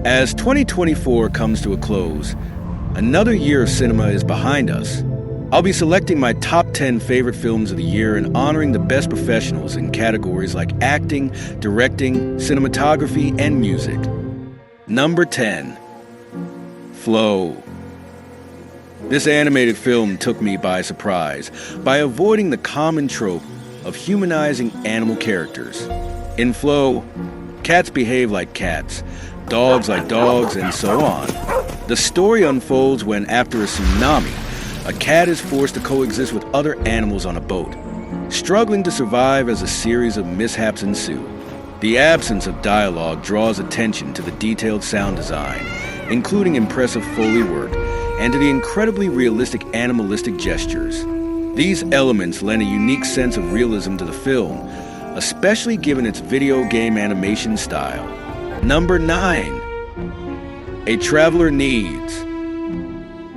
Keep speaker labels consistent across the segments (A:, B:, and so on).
A: As 2024 comes to a close, another year of cinema is behind us. I'll be selecting my top 10 favorite films of the year and honoring the best professionals in categories like acting, directing, cinematography, and music. Number 10. Flow. This animated film took me by surprise by avoiding the common trope of humanizing animal characters. In Flow, cats behave like cats, dogs like dogs, and so on. The story unfolds when, after a tsunami, a cat is forced to coexist with other animals on a boat, struggling to survive as a series of mishaps ensue. The absence of dialogue draws attention to the detailed sound design, including impressive Foley work, and to the incredibly realistic animalistic gestures. These elements lend a unique sense of realism to the film, especially given its video game animation style. Number 9. A Traveler Needs.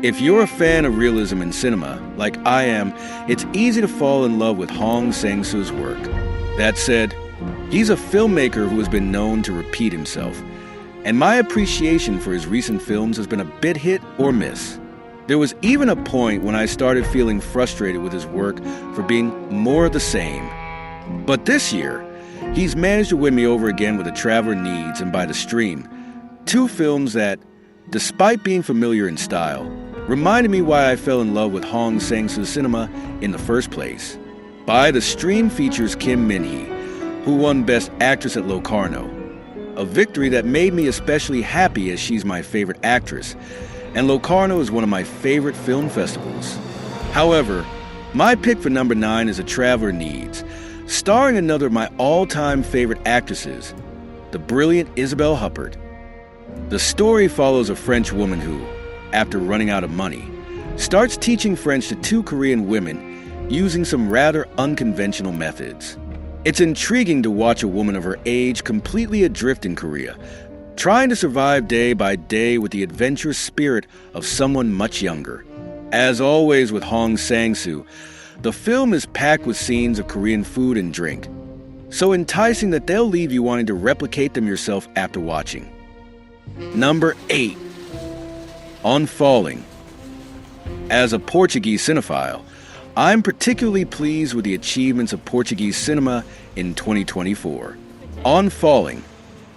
A: If you're a fan of realism in cinema, like I am, it's easy to fall in love with Hong Sang-soo's work. That said, he's a filmmaker who has been known to repeat himself, and my appreciation for his recent films has been a bit hit or miss. There was even a point when I started feeling frustrated with his work for being more of the same. But this year, he's managed to win me over again with A Traveler Needs and By the Stream, two films that, despite being familiar in style, reminded me why I fell in love with Hong Sang-soo's cinema in the first place. By the Stream features Kim Min-hee, who won Best Actress at Locarno, a victory that made me especially happy as she's my favorite actress, and Locarno is one of my favorite film festivals. However, my pick for number 9 is A Traveler Needs, starring another of my all-time favorite actresses, the brilliant Isabelle Huppert. The story follows a French woman who, after running out of money, starts teaching French to two Korean women using some rather unconventional methods. It's intriguing to watch a woman of her age completely adrift in Korea, trying to survive day by day with the adventurous spirit of someone much younger. As always with Hong Sang-soo, the film is packed with scenes of Korean food and drink, so enticing that they'll leave you wanting to replicate them yourself after watching. Number 8. On Falling. As a Portuguese cinephile, I'm particularly pleased with the achievements of Portuguese cinema in 2024. On Falling,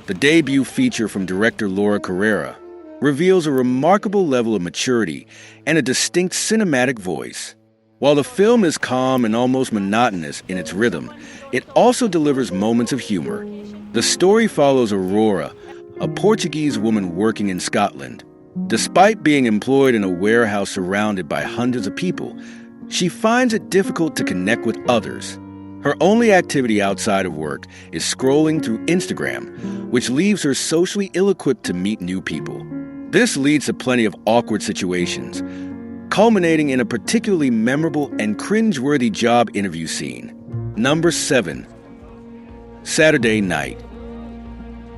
A: the debut feature from director Laura Carrera, reveals a remarkable level of maturity and a distinct cinematic voice. While the film is calm and almost monotonous in its rhythm, it also delivers moments of humor. The story follows Aurora, a Portuguese woman working in Scotland. Despite being employed in a warehouse surrounded by hundreds of people, she finds it difficult to connect with others. Her only activity outside of work is scrolling through Instagram, which leaves her socially ill-equipped to meet new people. This leads to plenty of awkward situations, culminating in a particularly memorable and cringe-worthy job interview scene. Number 7. Saturday Night.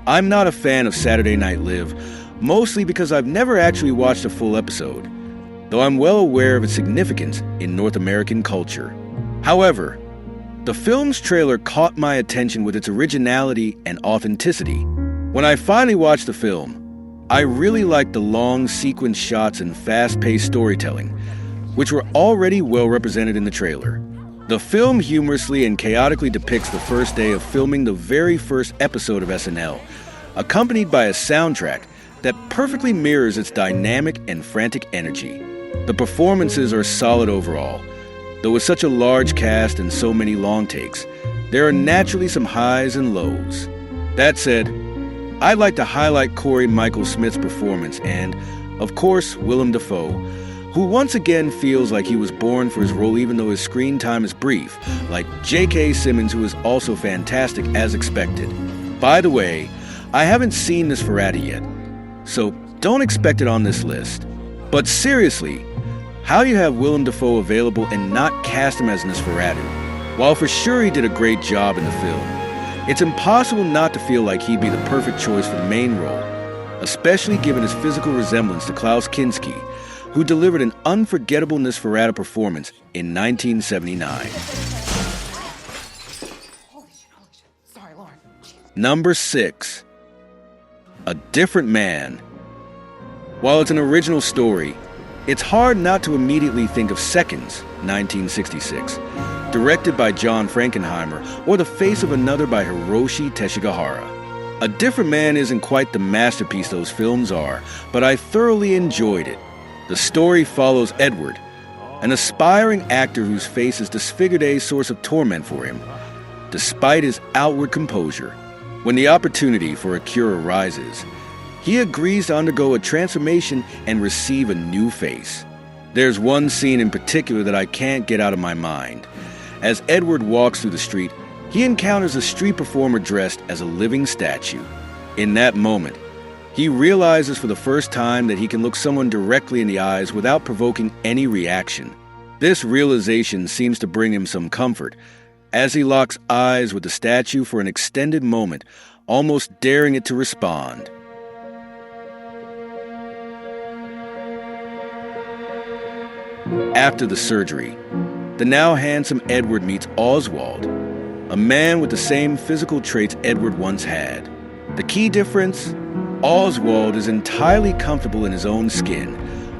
A: I'm not a fan of Saturday Night Live, mostly because I've never actually watched a full episode, though I'm well aware of its significance in North American culture. However, the film's trailer caught my attention with its originality and authenticity. When I finally watched the film, I really liked the long sequence shots and fast-paced storytelling, which were already well represented in the trailer. The film humorously and chaotically depicts the first day of filming the very first episode of SNL, accompanied by a soundtrack that perfectly mirrors its dynamic and frantic energy. The performances are solid overall, though with such a large cast and so many long takes, there are naturally some highs and lows. That said, I'd like to highlight Corey Michael Smith's performance and, of course, Willem Dafoe, who once again feels like he was born for his role even though his screen time is brief, like J.K. Simmons, who is also fantastic as expected. By the way, I haven't seen Nosferatu yet, so don't expect it on this list. But seriously, how do you have Willem Dafoe available and not cast him as Nosferatu? While for sure he did a great job in the film, it's impossible not to feel like he'd be the perfect choice for the main role, especially given his physical resemblance to Klaus Kinski, who delivered an unforgettable Nosferatu performance in 1979. Number 6. A Different Man. While it's an original story, it's hard not to immediately think of Seconds, 1966, directed by John Frankenheimer, or The Face of Another by Hiroshi Teshigahara. A Different Man isn't quite the masterpiece those films are, but I thoroughly enjoyed it. The story follows Edward, an aspiring actor whose face is disfigured, a source of torment for him, despite his outward composure. When the opportunity for a cure arises, he agrees to undergo a transformation and receive a new face. There's one scene in particular that I can't get out of my mind. As Edward walks through the street, he encounters a street performer dressed as a living statue. In that moment, he realizes for the first time that he can look someone directly in the eyes without provoking any reaction. This realization seems to bring him some comfort, as he locks eyes with the statue for an extended moment, almost daring it to respond. After the surgery, the now handsome Edward meets Oswald, a man with the same physical traits Edward once had. The key difference? Oswald is entirely comfortable in his own skin,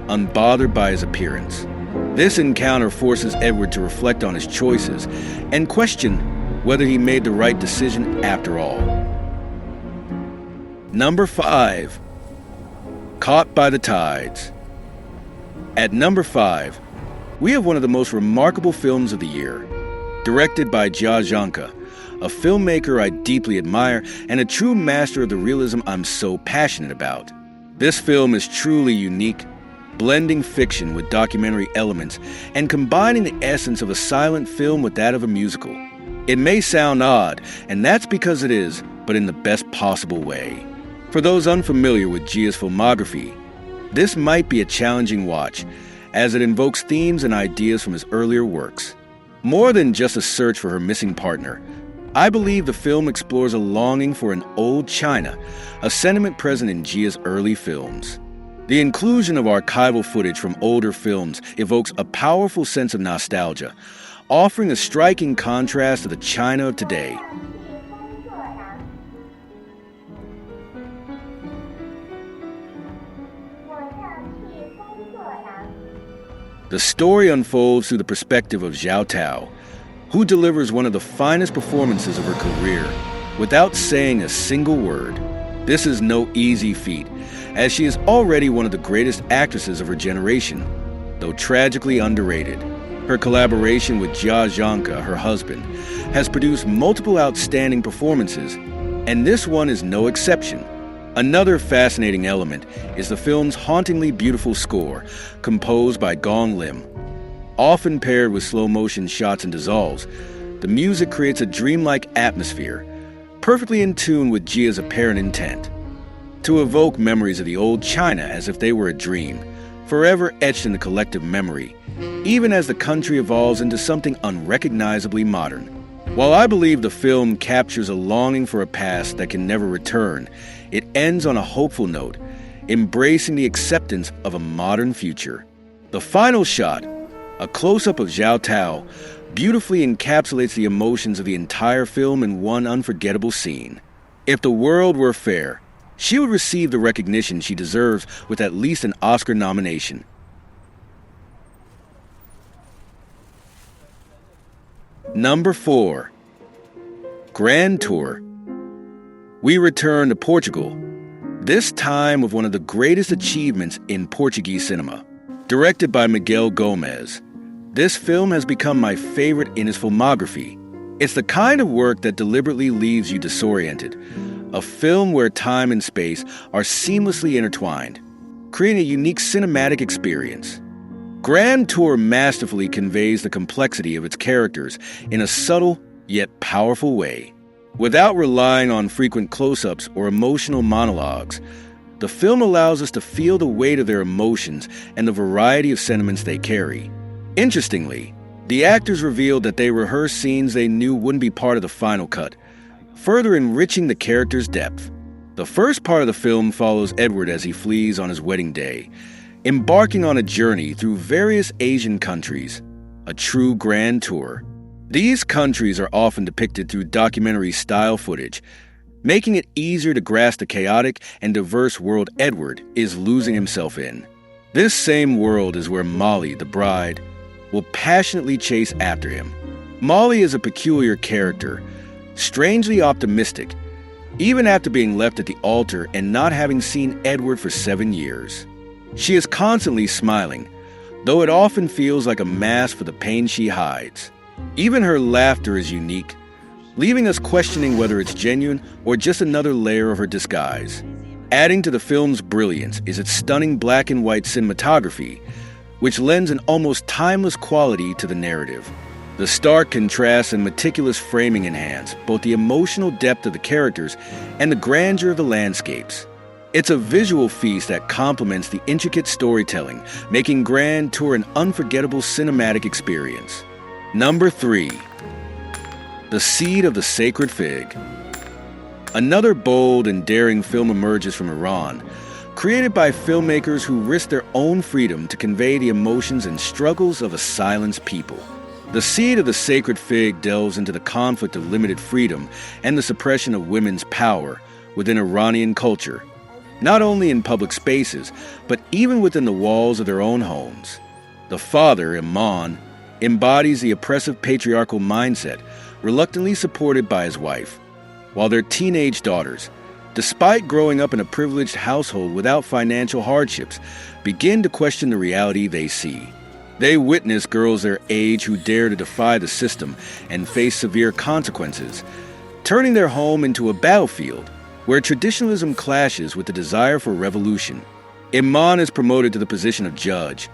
A: unbothered by his appearance. This encounter forces Edward to reflect on his choices and question whether he made the right decision after all. Number 5. Caught by the Tides. At number 5, we have one of the most remarkable films of the year, directed by Jia Zhangke, a filmmaker I deeply admire and a true master of the realism I'm so passionate about. This film is truly unique, blending fiction with documentary elements and combining the essence of a silent film with that of a musical. It may sound odd, and that's because it is, but in the best possible way. For those unfamiliar with Jia's filmography, this might be a challenging watch, as it invokes themes and ideas from his earlier works. More than just a search for her missing partner, I believe the film explores a longing for an old China, a sentiment present in Jia's early films. The inclusion of archival footage from older films evokes a powerful sense of nostalgia, offering a striking contrast to the China of today. The story unfolds through the perspective of Zhao Tao, who delivers one of the finest performances of her career without saying a single word. This is no easy feat, as she is already one of the greatest actresses of her generation, though tragically underrated. Her collaboration with Jia Zhangke, her husband, has produced multiple outstanding performances, and this one is no exception. Another fascinating element is the film's hauntingly beautiful score, composed by Gong Lim. Often paired with slow-motion shots and dissolves, the music creates a dreamlike atmosphere, perfectly in tune with Jia's apparent intent to evoke memories of the old China as if they were a dream, forever etched in the collective memory, even as the country evolves into something unrecognizably modern. While I believe the film captures a longing for a past that can never return, it ends on a hopeful note, embracing the acceptance of a modern future. The final shot, a close-up of Zhao Tao, beautifully encapsulates the emotions of the entire film in one unforgettable scene. If the world were fair, she would receive the recognition she deserves with at least an Oscar nomination. Number 4. Grand Tour. We return to Portugal, this time with one of the greatest achievements in Portuguese cinema. Directed by Miguel Gomez, this film has become my favorite in his filmography. It's the kind of work that deliberately leaves you disoriented, a film where time and space are seamlessly intertwined, creating a unique cinematic experience. Grand Tour masterfully conveys the complexity of its characters in a subtle yet powerful way. Without relying on frequent close-ups or emotional monologues, the film allows us to feel the weight of their emotions and the variety of sentiments they carry. Interestingly, the actors revealed that they rehearsed scenes they knew wouldn't be part of the final cut, further enriching the characters' depth. The first part of the film follows Edward as he flees on his wedding day, embarking on a journey through various Asian countries, a true grand tour. These countries are often depicted through documentary-style footage, making it easier to grasp the chaotic and diverse world Edward is losing himself in. This same world is where Molly, the bride, will passionately chase after him. Molly is a peculiar character, strangely optimistic, even after being left at the altar and not having seen Edward for 7 years. She is constantly smiling, though it often feels like a mask for the pain she hides. Even her laughter is unique, leaving us questioning whether it's genuine or just another layer of her disguise. Adding to the film's brilliance is its stunning black and white cinematography, which lends an almost timeless quality to the narrative. The stark contrast and meticulous framing enhance both the emotional depth of the characters and the grandeur of the landscapes. It's a visual feast that complements the intricate storytelling, making Grand Tour an unforgettable cinematic experience. Number 3. The Seed of the Sacred Fig. Another bold and daring film emerges from Iran, created by filmmakers who risk their own freedom to convey the emotions and struggles of a silenced people. The Seed of the Sacred Fig delves into the conflict of limited freedom and the suppression of women's power within Iranian culture, not only in public spaces, but even within the walls of their own homes. The father, Iman, embodies the oppressive patriarchal mindset, reluctantly supported by his wife, while their teenage daughters, despite growing up in a privileged household without financial hardships, begin to question the reality they see. They witness girls their age who dare to defy the system and face severe consequences, turning their home into a battlefield where traditionalism clashes with the desire for revolution. Iman is promoted to the position of judge,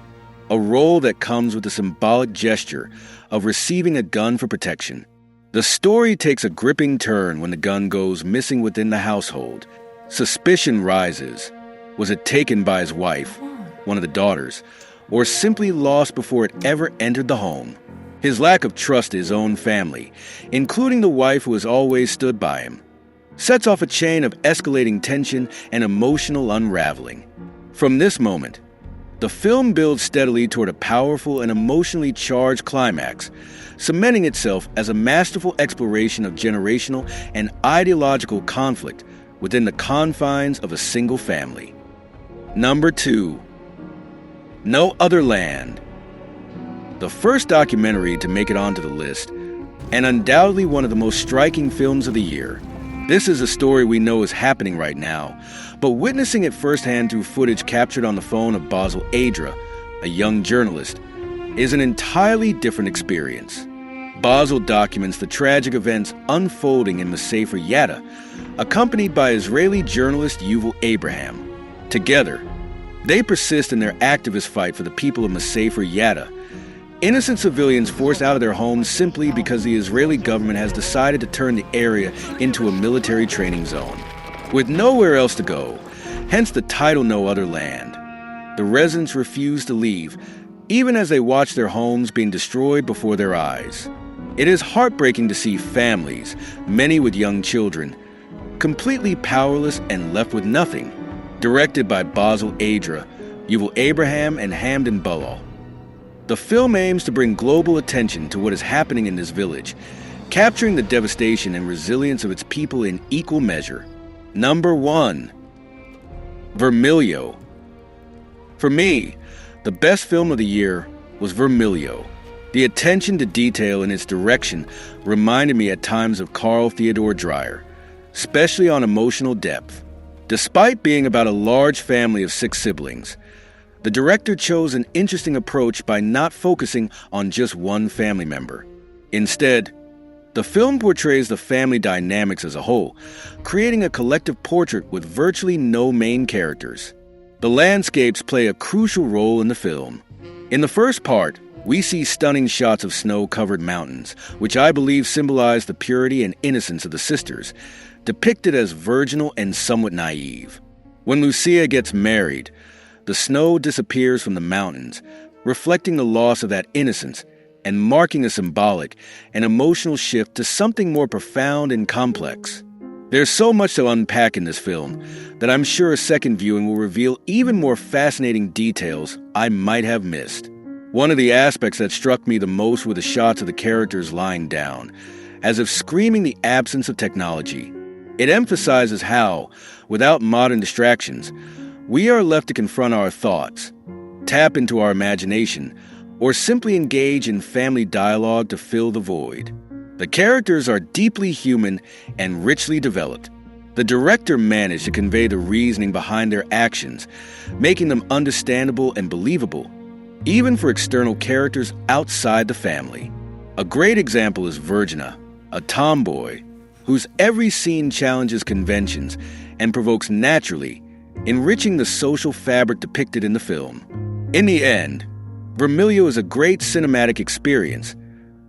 A: a role that comes with the symbolic gesture of receiving a gun for protection. The story takes a gripping turn when the gun goes missing within the household. Suspicion rises. Was it taken by his wife, one of the daughters, or simply lost before it ever entered the home? His lack of trust in his own family, including the wife who has always stood by him, sets off a chain of escalating tension and emotional unraveling. From this moment, the film builds steadily toward a powerful and emotionally charged climax, cementing itself as a masterful exploration of generational and ideological conflict within the confines of a single family. Number 2. No Other Land. The first documentary to make it onto the list, and undoubtedly one of the most striking films of the year. This is a story we know is happening right now, but witnessing it firsthand through footage captured on the phone of Basel Adra, a young journalist, is an entirely different experience. Basel documents the tragic events unfolding in Masafer Yatta, accompanied by Israeli journalist Yuval Abraham. Together, they persist in their activist fight for the people of Masafer Yatta, innocent civilians forced out of their homes simply because the Israeli government has decided to turn the area into a military training zone. With nowhere else to go, hence the title No Other Land, the residents refuse to leave, even as they watch their homes being destroyed before their eyes. It is heartbreaking to see families, many with young children, completely powerless and left with nothing. Directed by Basel Adra, Yuval Abraham, and Hamdan Bulal. The film aims to bring global attention to what is happening in this village, capturing the devastation and resilience of its people in equal measure. Number 1. Vermilio. For me, the best film of the year was Vermilio. The attention to detail in its direction reminded me at times of Carl Theodor Dreyer, especially on emotional depth. Despite being about a large family of 6 siblings, the director chose an interesting approach by not focusing on just one family member. Instead, the film portrays the family dynamics as a whole, creating a collective portrait with virtually no main characters. The landscapes play a crucial role in the film. In the first part, we see stunning shots of snow-covered mountains, which I believe symbolize the purity and innocence of the sisters, depicted as virginal and somewhat naive. When Lucia gets married, the snow disappears from the mountains, reflecting the loss of that innocence and marking a symbolic and emotional shift to something more profound and complex. There's so much to unpack in this film that I'm sure a second viewing will reveal even more fascinating details I might have missed. One of the aspects that struck me the most were the shots of the characters lying down, as if screaming the absence of technology. It emphasizes how, without modern distractions, we are left to confront our thoughts, tap into our imagination, or simply engage in family dialogue to fill the void. The characters are deeply human and richly developed. The director managed to convey the reasoning behind their actions, making them understandable and believable, even for external characters outside the family. A great example is Virginia, a tomboy whose every scene challenges conventions and provokes naturally, enriching the social fabric depicted in the film. In the end, Vermilio is a great cinematic experience,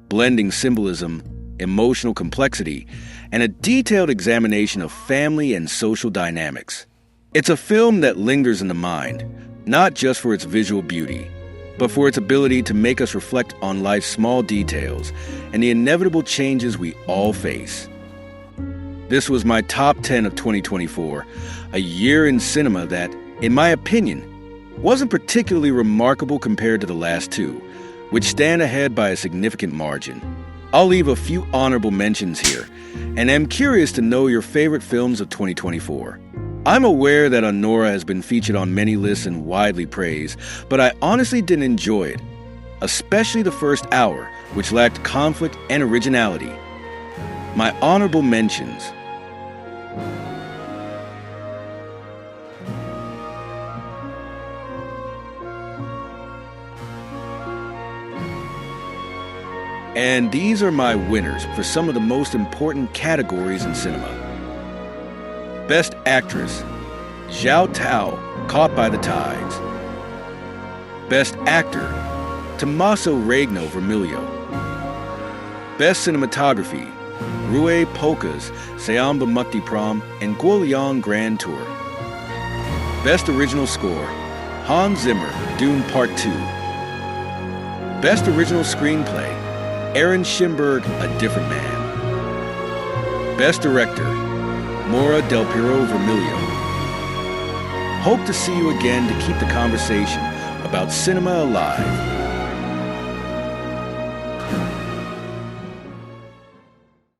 A: blending symbolism, emotional complexity, and a detailed examination of family and social dynamics. It's a film that lingers in the mind, not just for its visual beauty, but for its ability to make us reflect on life's small details and the inevitable changes we all face. This was my top 10 of 2024, a year in cinema that, in my opinion, wasn't particularly remarkable compared to the last two, which stand ahead by a significant margin. I'll leave a few honorable mentions here, and am curious to know your favorite films of 2024. I'm aware that Anora has been featured on many lists and widely praised, but I honestly didn't enjoy it, especially the first hour, which lacked conflict and originality. My honorable mentions: and these are my winners for some of the most important categories in cinema. Best Actress, Zhao Tao, Caught by the Tides. Best Actor, Tommaso Regno, Vermilio. Best Cinematography, Rui Polkas, Sayamba Mukti Prom, and Guoliang Grand Tour. Best Original Score, Hans Zimmer, Dune Part 2. Best Original Screenplay, Aaron Schimberg, A Different Man. Best Director, Maura Del Piero Vermilio. Hope to see you again to keep the conversation about cinema alive.